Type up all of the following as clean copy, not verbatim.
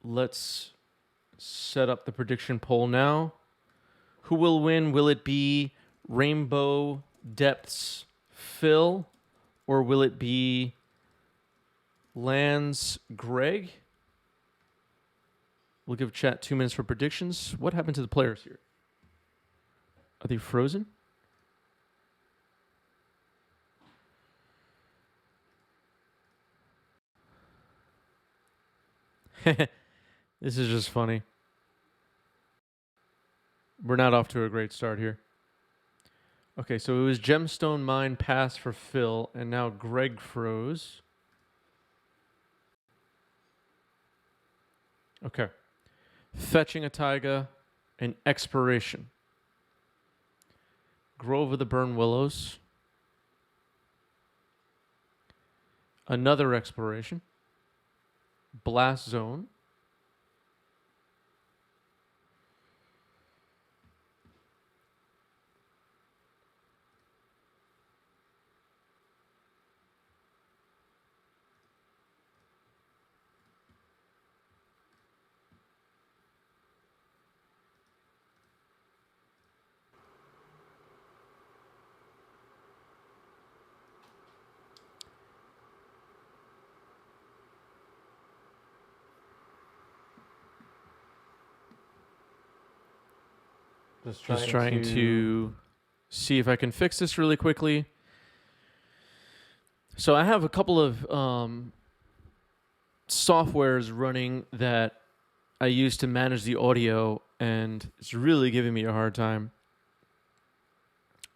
Let's set up the prediction poll now. Who will win? Will it be Rainbow Depths Phil, or will it be Lance Greg? We'll give chat 2 minutes for predictions. What happened to the players here? Are they frozen? This is just funny. We're not off to a great start here. Okay, so it was Gemstone Mine pass for Phil, and now Greg froze. Okay. Fetching a Taiga and Expiration. Grove of the Burn Willows. Another Exploration. Blast Zone. Just trying to see if I can fix this really quickly. So I have a couple of softwares running that I use to manage the audio, and it's really giving me a hard time.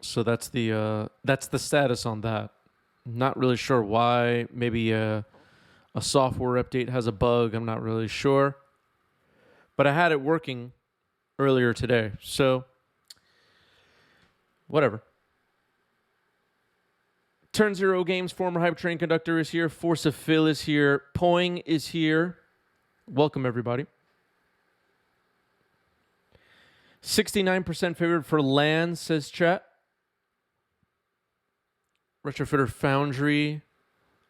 So that's the status on that. Not really sure why. Maybe a software update has a bug. I'm not really sure. But I had it working earlier today. So whatever. Turn Zero Games, former Hype Train Conductor is here. Force of Phil is here. Poing is here. Welcome, everybody. 69% favored for Land, says chat. Retrofitter Foundry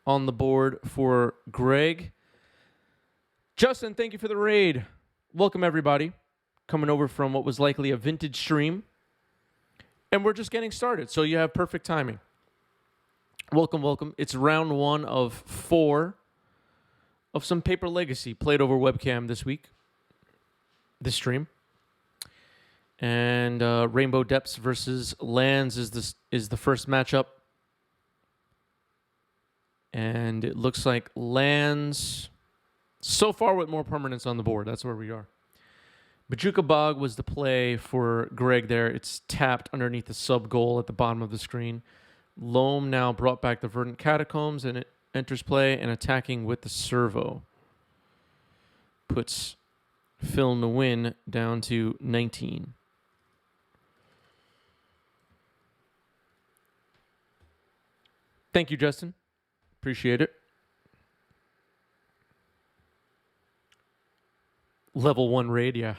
on the board for Greg. Justin, thank you for the raid. Welcome, everybody. Coming over from what was likely a vintage stream. And we're just getting started, so you have perfect timing. Welcome, welcome. It's round 1 of 4 of some Paper Legacy played over webcam this week, this stream. And Rainbow Depths versus Lands is the first matchup. And it looks like Lands, so far with more permanence on the board. That's where we are. Bajuka Bog was the play for Greg there. It's tapped underneath the sub-goal at the bottom of the screen. Loam now brought back the Verdant Catacombs, and it enters play and attacking with the servo. Puts Phil Nguyen down to 19. Thank you, Justin. Appreciate it. Level 1 raid, yeah.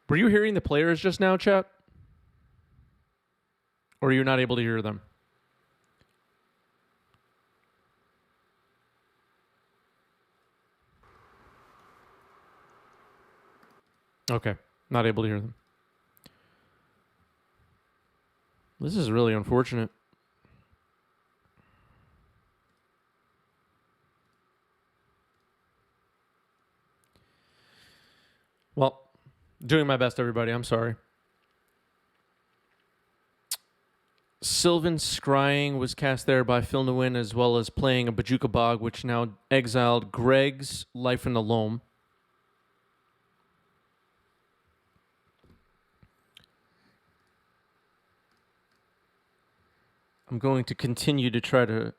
Were you hearing the players just now, chat? Or are you not able to hear them? Okay, not able to hear them. This is really unfortunate. Well, doing my best, everybody. I'm sorry. Sylvan Scrying was cast there by Phil Nguyen, as well as playing a Bajuka Bog, which now exiled Greg's Life in the Loam. I'm going to continue to try to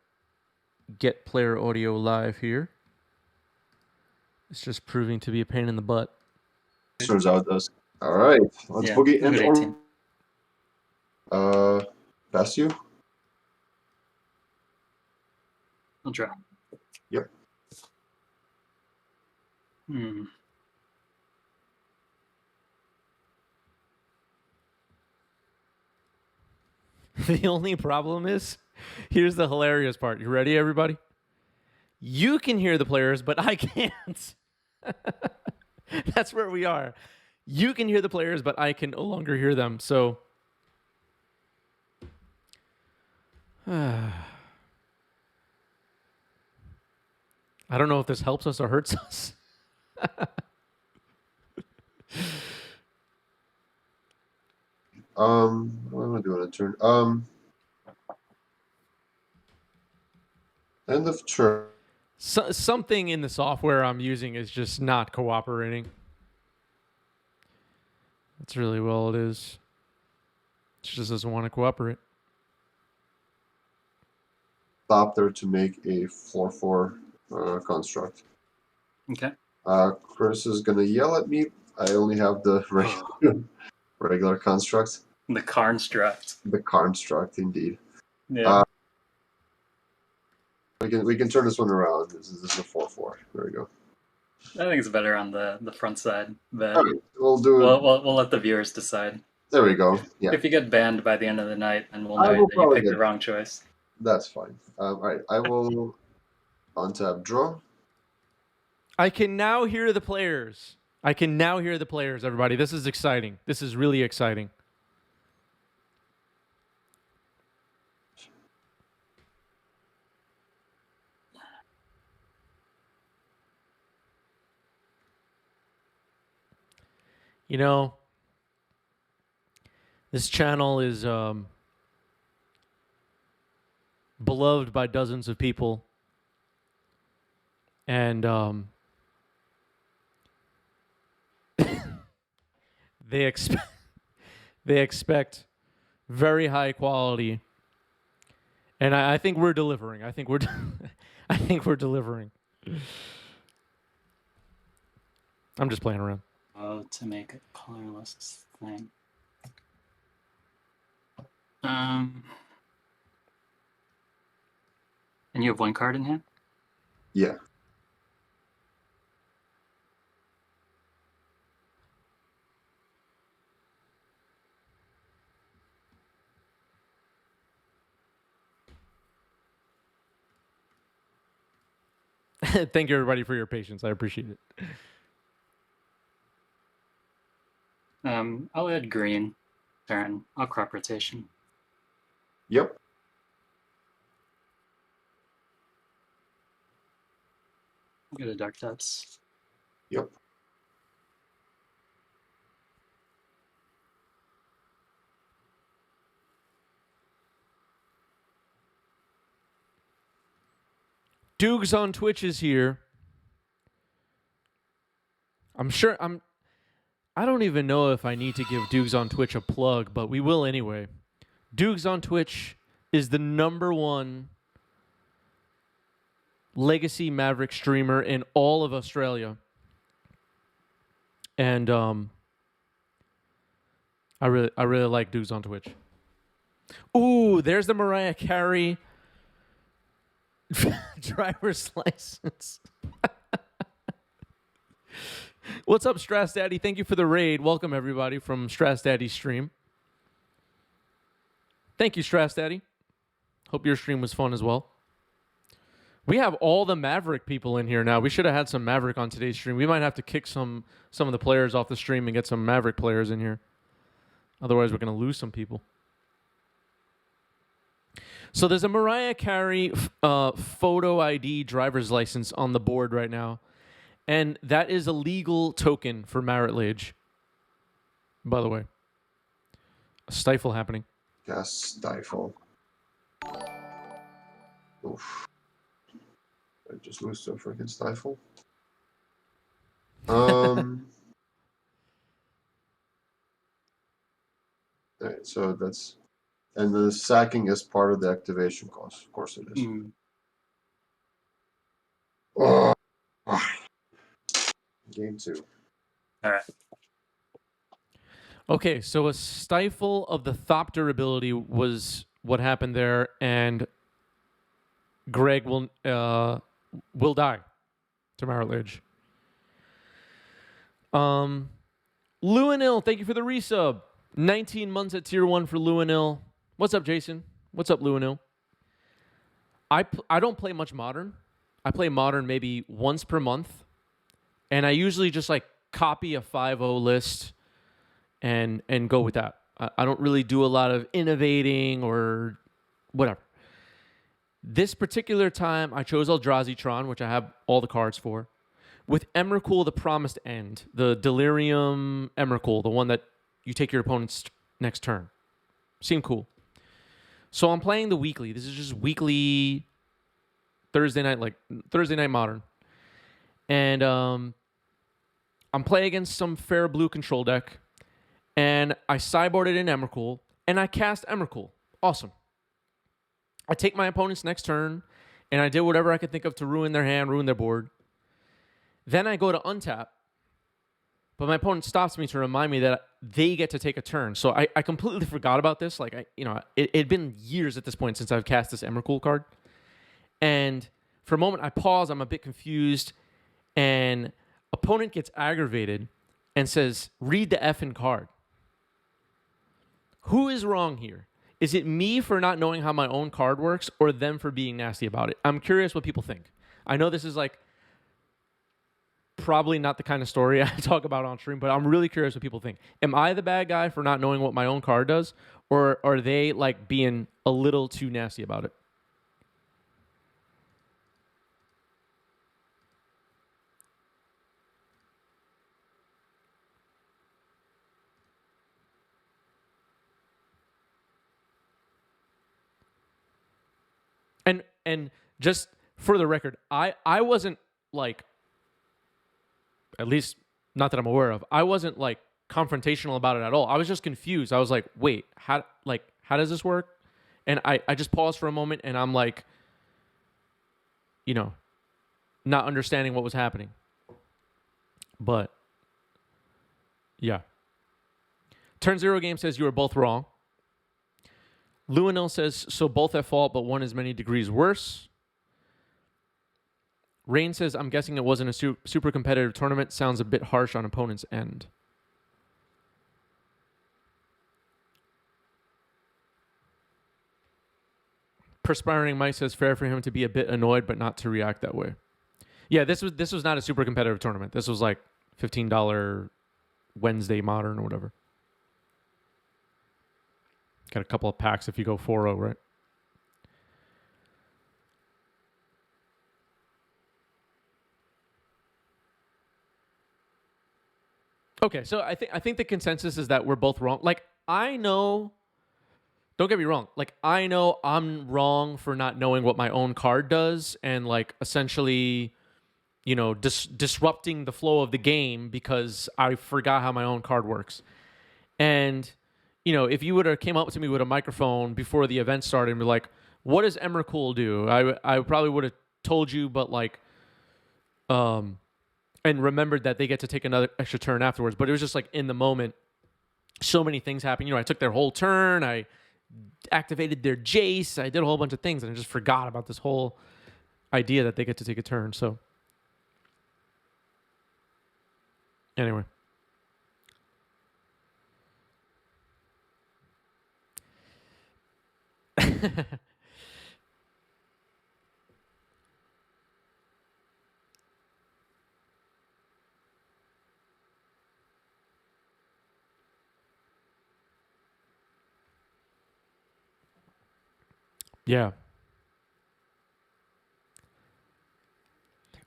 get player audio live here. It's just proving to be a pain in the butt. Turns out it does. All right, let's boogie move and it 18. Pass you. I'll draw. Yep. The only problem is, here's the hilarious part. You ready, everybody? You can hear the players, but I can't. That's where we are. You can hear the players, but I can no longer hear them. So, I don't know if this helps us or hurts us. What am I doing on turn? End of turn. Something in the software I'm using is just not cooperating. That's really all it is. It just doesn't want to cooperate. Stop there to make a 4/4 construct. Okay. Chris is gonna yell at me. I only have the regular construct. The construct. The construct, indeed. Yeah. We can turn this one around. This is a 4/4. There we go. I think it's better on the front side, but All right, we'll do it. we'll let the viewers decide. There we go. Yeah. If you get banned by the end of the night, then we'll I know will that you probably picked the get- wrong choice. That's fine. All right, I will untap draw. I can now hear the players. Everybody. This is exciting. This is really exciting. You know, this channel is beloved by dozens of people. And they expect very high quality. And I think we're delivering. I think we're delivering. I'm just playing around. Oh, to make a colorless thing. And you have one card in hand? Yeah. Thank you, everybody, for your patience. I appreciate it. I'll add green. Turn. I'll crop rotation. Yep. I'll get a dark depths. Yep. Dukes on Twitch is here. I don't even know if I need to give Dukes on Twitch a plug, but we will anyway. Dukes on Twitch is the #1 legacy Maverick streamer in all of Australia. And I really like Dukes on Twitch. Ooh, there's the Mariah Carey driver's license. What's up, Strass Daddy? Thank you for the raid. Welcome, everybody, from Strass Daddy's stream. Thank you, Strass Daddy. Hope your stream was fun as well. We have all the Maverick people in here now. We should have had some Maverick on today's stream. We might have to kick some of the players off the stream and get some Maverick players in here. Otherwise, we're going to lose some people. So there's a Mariah Carey photo ID driver's license on the board right now. And that is a legal token for Marit Lage. By the way. A stifle happening. Gas stifle. Oof. I just lose to a freaking stifle. Alright, so that's... And the sacking is part of the activation cost. Of course it is. Game 2. All right. Okay, so a stifle of the Thopter ability was what happened there, and Greg will die to Marrowledge. Luanil, thank you for the resub. 19 months at tier 1 for Luanil. What's up, Jason? What's up, Luanil? I don't play much Modern. I play Modern maybe once per month, and I usually just like copy a 5-0 list and go with that. I don't really do a lot of innovating or whatever. This particular time, I chose Eldrazi Tron, which I have all the cards for, with Emrakul, the Promised End, the Delirium Emrakul, the one that you take your opponent's next turn. Seemed cool. So I'm playing the weekly. This is just weekly Thursday night Modern. And I'm playing against some fair blue control deck. And I sideboarded in Emrakul, and I cast Emrakul. Awesome. I take my opponent's next turn, and I did whatever I could think of to ruin their hand, ruin their board. Then I go to untap, but my opponent stops me to remind me that they get to take a turn. So I completely forgot about this. Like, it had been years at this point since I've cast this Emrakul card. And for a moment, I pause. I'm a bit confused. And opponent gets aggravated and says, read the effing card. Who is wrong here? Is it me for not knowing how my own card works or them for being nasty about it? I'm curious what people think. I know this is like probably not the kind of story I talk about on stream, but I'm really curious what people think. Am I the bad guy for not knowing what my own card does, or are they like being a little too nasty about it? And just for the record, I wasn't like, at least not that I'm aware of, I wasn't like confrontational about it at all. I was just confused. I was like, wait, how does this work? And I just paused for a moment, and I'm like, not understanding what was happening. But yeah. Turn Zero Game says you are both wrong. Luanil says, so both at fault, but one is many degrees worse. Rain says, I'm guessing it wasn't a super competitive tournament. Sounds a bit harsh on opponent's end. Perspiring Mike says, fair for him to be a bit annoyed, but not to react that way. Yeah, this was not a super competitive tournament. This was like $15 Wednesday Modern or whatever. Got a couple of packs if you go 4-0, right? Okay, so I think the consensus is that we're both wrong. Like, I know, don't get me wrong, like, I know I'm wrong for not knowing what my own card does and, like, essentially, disrupting the flow of the game because I forgot how my own card works. And if you would have came up to me with a microphone before the event started and be like, what does Emrakul do? I probably would have told you, but like, and remembered that they get to take another extra turn afterwards. But it was just like in the moment, so many things happened. I took their whole turn. I activated their Jace. I did a whole bunch of things, and I just forgot about this whole idea that they get to take a turn. So anyway. Yeah.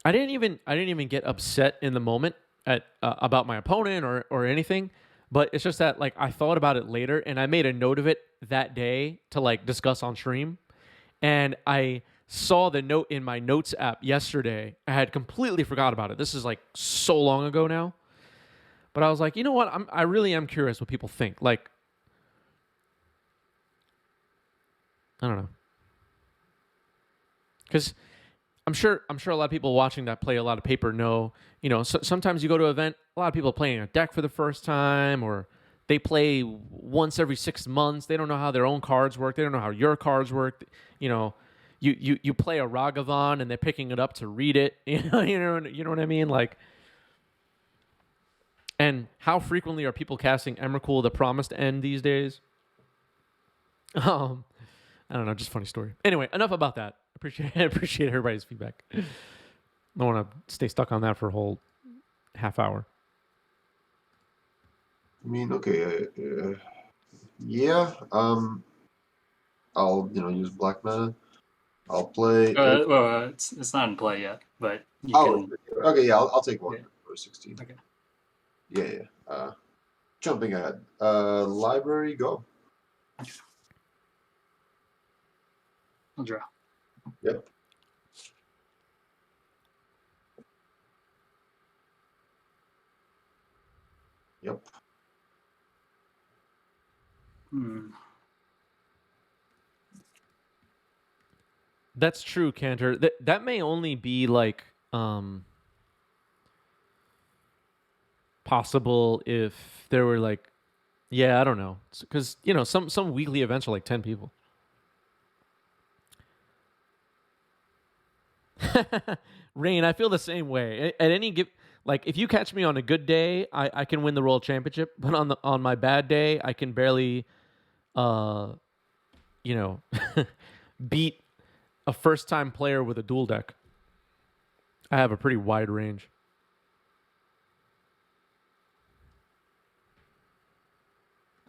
I didn't even get upset in the moment at about my opponent or anything, but it's just that like I thought about it later and I made a note of it that day to like discuss on stream, and I saw the note in my notes app yesterday. I had completely forgot about it. This is like so long ago now, but I was like, you know what? I really am curious what people think. Like, I don't know. Because I'm sure a lot of people watching that play a lot of paper know, sometimes you go to an event, a lot of people playing a deck for the first time, or they play once every 6 months. They don't know how their own cards work. They don't know how your cards work. You play a Ragavan and they're picking it up to read it. You know what I mean? Like, and how frequently are people casting Emrakul, the Promised End, these days? I don't know, just funny story. Anyway, enough about that. Appreciate everybody's feedback. I don't want to stay stuck on that for a whole half hour. I mean, okay, yeah. I'll use black mana. I'll play. Well, it's not in play yet, but you Oh, can. okay, yeah. I'll take one Yeah. for 16. Okay. Yeah. Jumping ahead. Library, go. I'll draw. Yep. Yep. That's true, Cantor. That may only be like possible if there were like, yeah, I don't know, because some weekly events are like 10 people. Rain, I feel the same way. At any give, like if you catch me on a good day, I can win the world championship, but on my bad day, I can barely, uh, beat a first time player with a dual deck. I have a pretty wide range.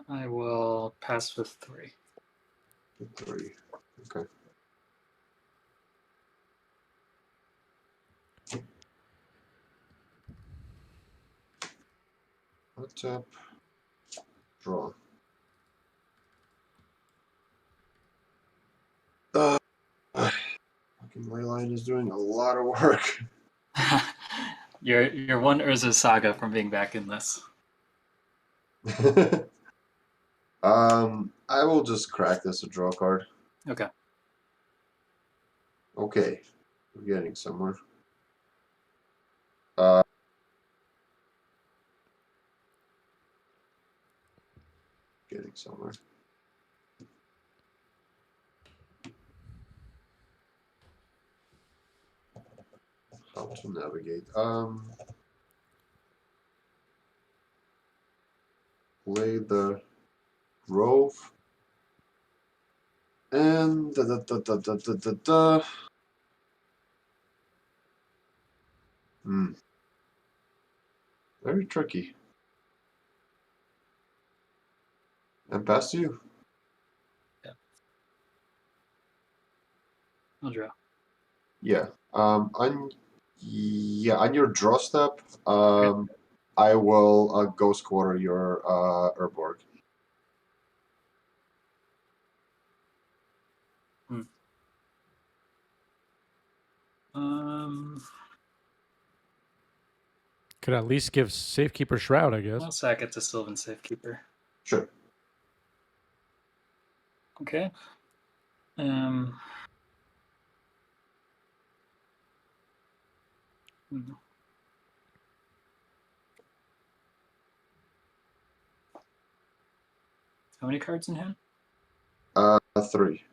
I will pass with 3. 3. Okay. What's up? Draw. Fucking Leyline is doing a lot of work. You're one Urza Saga from being back in this. I will just crack this a draw card. Okay. Okay. We're getting somewhere. Getting somewhere. How to navigate. Play the Grove. And Very tricky. And pass to you. Yeah. I'll draw. Yeah. On your draw step, I will ghost quarter your Urborg. Could at least give Safekeeper Shroud, I guess. I'll sack it to Sylvan Safekeeper. Sure. Okay. How many cards in hand? 3.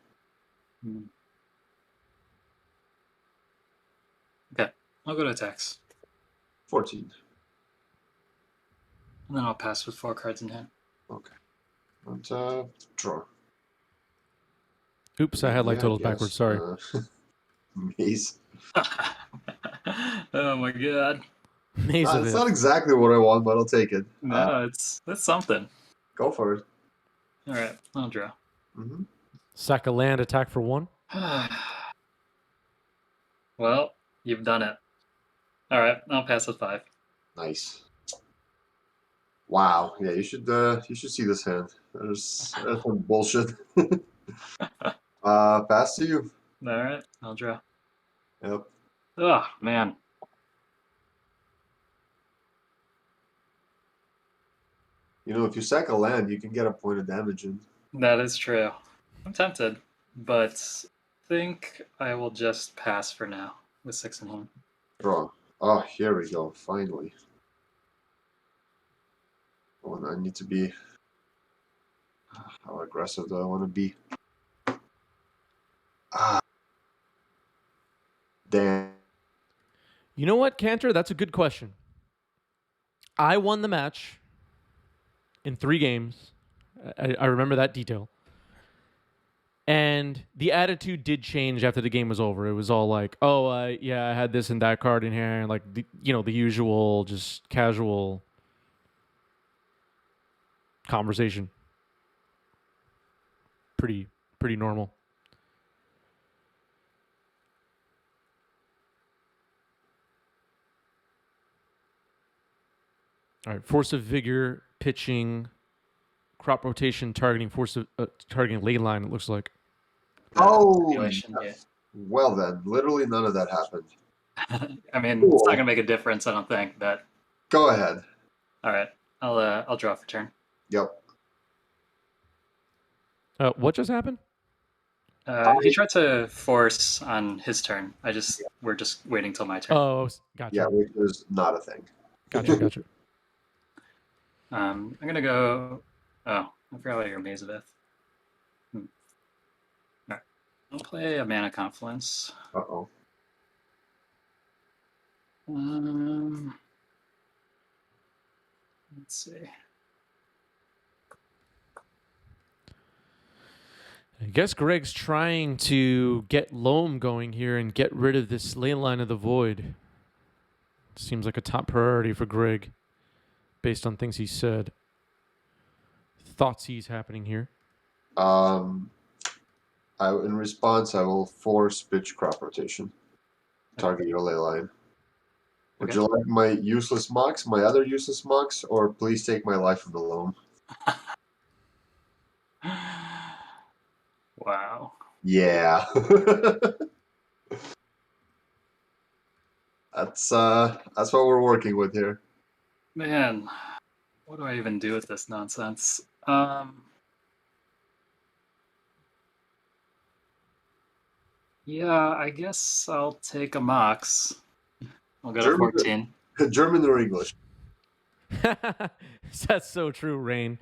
Okay. I'll go to attacks. 14. And then I'll pass with 4 cards in hand. Okay. And draw. Oops, I had like totals backwards. Sorry. Maze. Oh my god. Maze of It's it. not exactly what I want, but I'll take it. No, that's something. Go for it. All right, I'll draw. Mm-hmm. Sack a land, attack for 1. Well, you've done it. All right, I'll pass with 5. Nice. Wow. Yeah, you should see this hand. There's some bullshit. Pass to you. All right, I'll draw. Yep. Oh man. If you sack a land, you can get a point of damage in. That is true. I'm tempted, but think I will just pass for now. with 6 in hand. Draw. Oh, here we go. Finally. Oh, I need to be. How aggressive do I want to be? Ah, damn. You know what, Cantor? That's a good question. I won the match in 3 games. I remember that detail. And the attitude did change after the game was over. It was all like, "Oh, yeah, I had this and that card in here," and like the usual, just casual conversation. Pretty normal. All right, force of vigor, pitching, crop rotation, targeting targeting ley line. It looks like. Oh, Manipulation, yes. Well then, literally none of that happened. I mean, Cool. it's not gonna make a difference, I don't think. But Go ahead. all right, I'll draw for turn. Yep. What just happened? He tried to force on his turn. We're just waiting till my turn. Oh, gotcha. Yeah, which is not a thing. Gotcha. I'm gonna go. Oh, I forgot about your Maze of Ith. All right, I'll play a Mana Confluence. Uh-oh. Let's see. I guess Greg's trying to get Loam going here and get rid of this ley line of the void. Seems like a top priority for Greg, based on things he said. Thoughts he's happening here. In response, I will force pitch crop rotation. Target your ley line. Would you like my useless mocks, my other useless mocks, or please take my life from the loam? Wow. Yeah. That's what we're working with here. Man, what do I even do with this nonsense? Yeah, I guess I'll take a Mox. I'll go to 14. German or English? That's so true, Rain.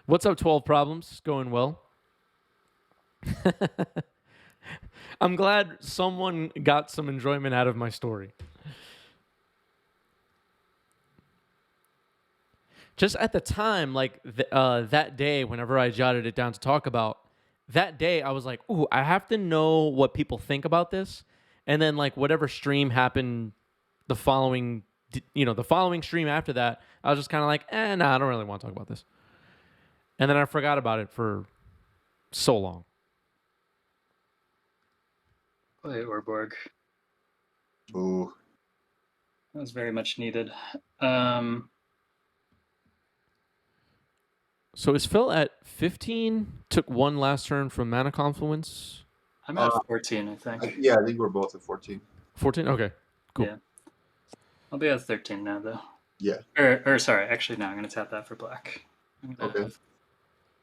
What's up, 12 Problems? Going well? I'm glad someone got some enjoyment out of my story. Just at the time, like that day, whenever I jotted it down to talk about, that day I was like, ooh, I have to know what people think about this. And then like whatever stream happened the following stream after that, I was just kind of like, nah, I don't really want to talk about this. And then I forgot about it for so long. Play Orborg. Ooh. That was very much needed. So is Phil at 15? Took one last turn from Mana Confluence? I'm at 14, I think. Yeah, I think we're both at 14. 14? Okay, cool. Yeah. I'll be at 13 now, though. Yeah. Or sorry, actually, no, I'm going to tap that for black. I'm going to Okay. have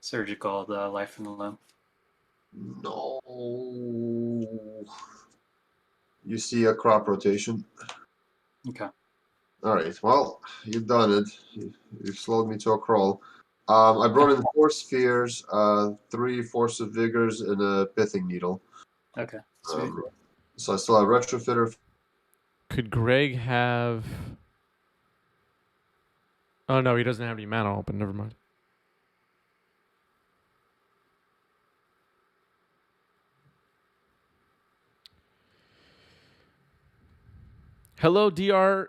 Surgical, the Life from the Loam. No. You see a crop rotation. Okay. All right. Well, you've done it. You've slowed me to a crawl. I brought in 4 spheres, 3 force of vigors, and a pithing needle. Okay. Sweet. So I still have retrofitter. Could Greg have... Oh, no, he doesn't have any mana open. Never mind. Hello, DR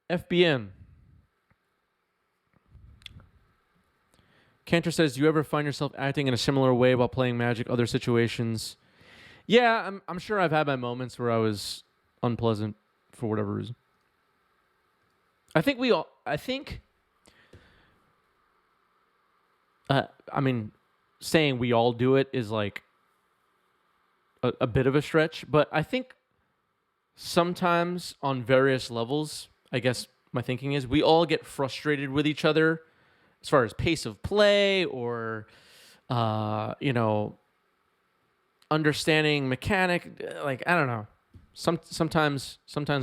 FBN. Cantor says, do you ever find yourself acting in a similar way while playing Magic, other situations? Yeah, I'm sure I've had my moments where I was unpleasant for whatever reason. I think saying we all do it is like a bit of a stretch, but I think sometimes on various levels, I guess my thinking is we all get frustrated with each other as far as pace of play or, understanding mechanic. Like, I don't know. Sometimes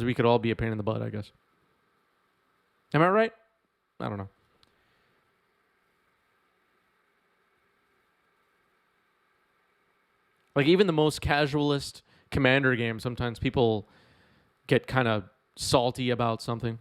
we could all be a pain in the butt, I guess. Am I right? I don't know. Like even the most casualist commander game, sometimes people get kind of salty about something.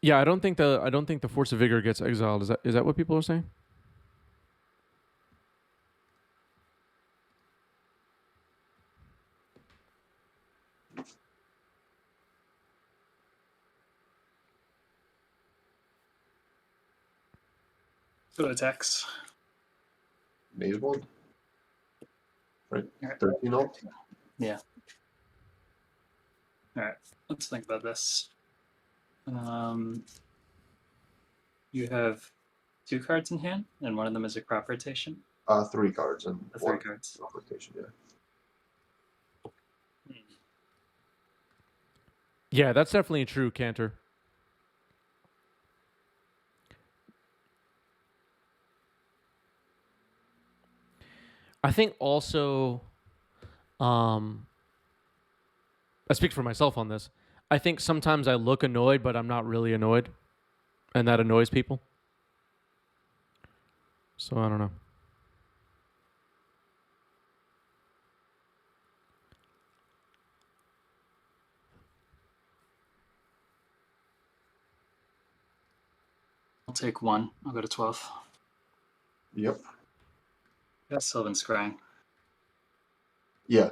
Yeah, I don't think the Force of Vigor gets exiled. Is that what people are saying? Go to attacks. Maze one. Right. All right. 13 all. Yeah. All right. Let's think about this. You have 2 cards in hand, and one of them is a crop rotation. 3 cards and The 3 one cards. application. Yeah. Yeah, that's definitely true, Cantor. I think also, I speak for myself on this. I think sometimes I look annoyed, but I'm not really annoyed, and that annoys people. So I don't know. I'll take 1. I'll go to 12. Yep. Got Sylvan Scrying. Yeah.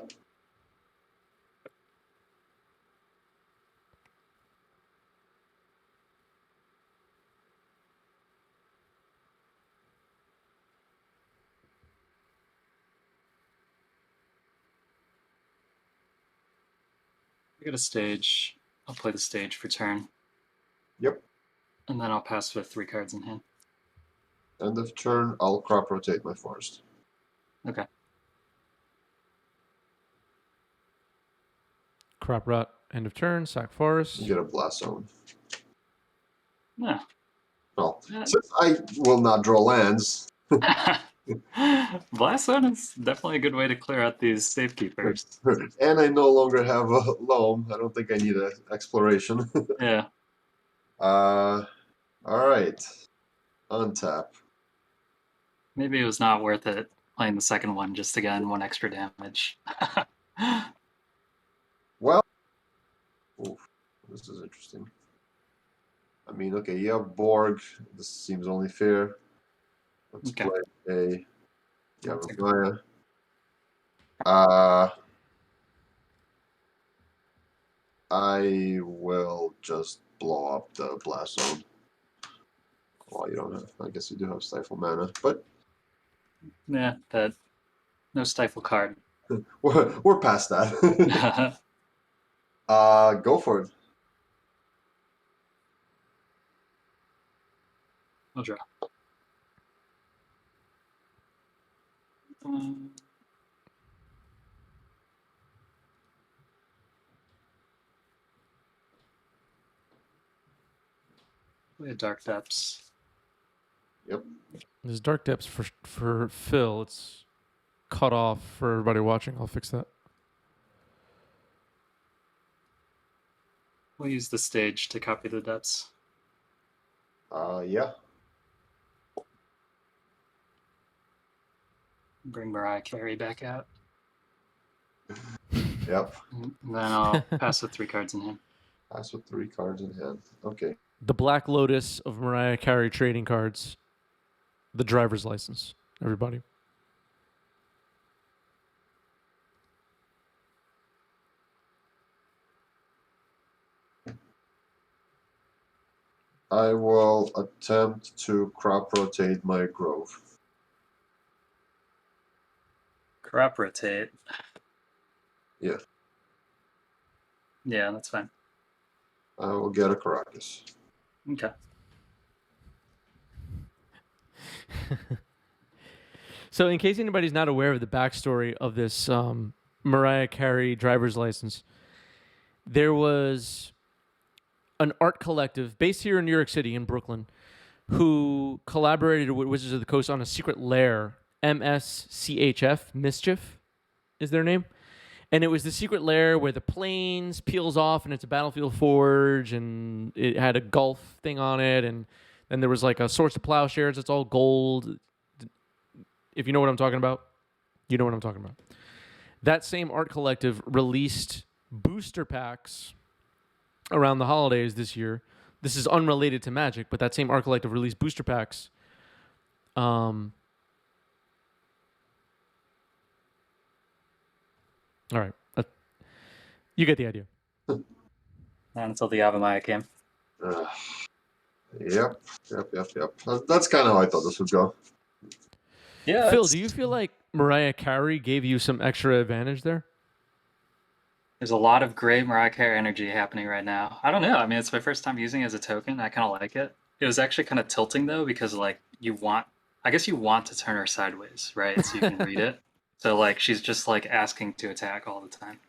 I got a stage. I'll play the stage for turn. Yep. And then I'll pass with 3 cards in hand. End of turn, I'll crop rotate my forest. Okay. Crop rot. End of turn. Sack forest. Get a blast zone. Yeah. Well, since I will not draw lands, Blast Zone is definitely a good way to clear out these safekeepers. and I no longer have a loam, I don't think I need an exploration. Yeah. All right. Untap. Maybe it was not worth it playing the second one just to get 1 extra damage. Well, oof, this is interesting. I mean, okay, you have Borg. This seems only fair. Let's Okay. play a I'll take Yavimaya. I will just blow up the blast zone. Well, you don't have. I guess you do have stifle mana, but Yeah, that no stifle card. we're past that. Go for it. I'll draw. Play a Dark Depths. Yep. There's dark depths for Phil. It's cut off for everybody watching. I'll fix that. We'll use the stage to copy the depths. Yeah. Bring Mariah Carey back out. Yep. And then I'll pass with 3 cards in hand. Pass with 3 cards in hand. Okay. The Black Lotus of Mariah Carey trading cards. The driver's license. Everybody. I will attempt to crop rotate my grove. Crop rotate. Yeah. Yeah, that's fine. I will get a Caracas. Okay. So, in case anybody's not aware of the backstory of this Mariah Carey driver's license, there was an art collective based here in New York City, in Brooklyn, who collaborated with Wizards of the Coast on a secret lair. MSCHF, Mischief is their name. And it was the secret lair where the planes peels off and it's a Battlefield Forge, and it had a golf thing on it, and then there was like a Swords to Plowshares. It's all gold. If you know what I'm talking about, you know what I'm talking about. That same art collective released booster packs around the holidays this year. This is unrelated to Magic, but that same art collective released booster packs. All right. You get the idea. Not until the Avamaya came. Yep. That's kind of how I thought this would go. Yeah. Phil, do you feel like Mariah Carey gave you some extra advantage there? There's a lot of great Mariah Carey energy happening right now. I don't know. I mean, it's my first time using it as a token. I kind of like it. It was actually kind of tilting though, because like I guess you want to turn her sideways, right? So you can read it. So like she's just like asking to attack all the time.